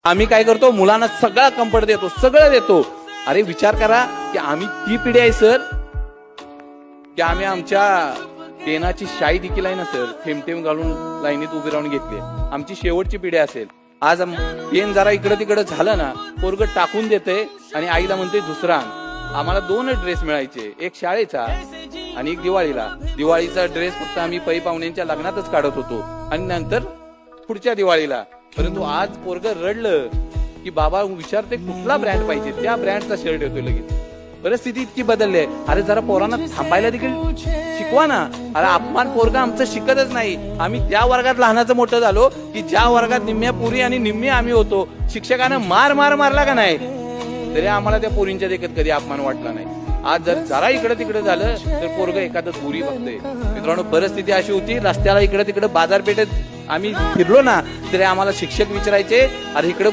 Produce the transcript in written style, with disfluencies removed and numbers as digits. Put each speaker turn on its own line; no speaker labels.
आम्ही काय करतो, मुलांना सगळा कम्फर्ट देतो, सगळं देतो. अरे विचार करा की आम्ही ती पिढी आहे सर, की आम्ही आमच्या पेनाची शाई देखील आहे ना सर, थेंब थेंब घालून लाईनीत उभी राहून घेतली. आमची शेवटची पिढी असेल. आज पेन जरा इकडं तिकडं झालं ना, पोरग टाकून देते आणि आईला म्हणते दुसरा आण. आम्हाला 2 ड्रेस मिळायचे, एक शाळेचा आणि एक दिवाळीला. दिवाळीचा ड्रेस फक्त आम्ही पै पाहुण्यांच्या लग्नातच काढत होतो आणि नंतर पुढच्या दिवाळीला. परंतु आज पोरग रडलं की बाबा विचारते कुठला ब्रँड पाहिजे, त्या ब्रँडचा शर्ट येतोय लगेच. परिस्थिती इतकी बदलली आहे. अरे जरा पोरांना थांबायला देखील शिकवा ना. अरे अपमान पोरगा आमचं शिकतच नाही. आम्ही त्या वर्गात लहानाचं मोठं झालो की ज्या वर्गात निम्म्या पुरी आणि निम्मे आम्ही होतो. शिक्षकानं मारला का नाही तरी आम्हाला त्या पोरींच्या देखत कधी अपमान वाटला नाही. आज जर जरा इकडे तिकडे झालं तर पोरग एखादं पुरी बघतोय. मित्रांनो, परिस्थिती अशी होती, रस्त्याला इकडे तिकडे बाजारपेठेत आम्ही फिरलो ना तरी आम्हाला शिक्षक विचारायचे, अरे इकडे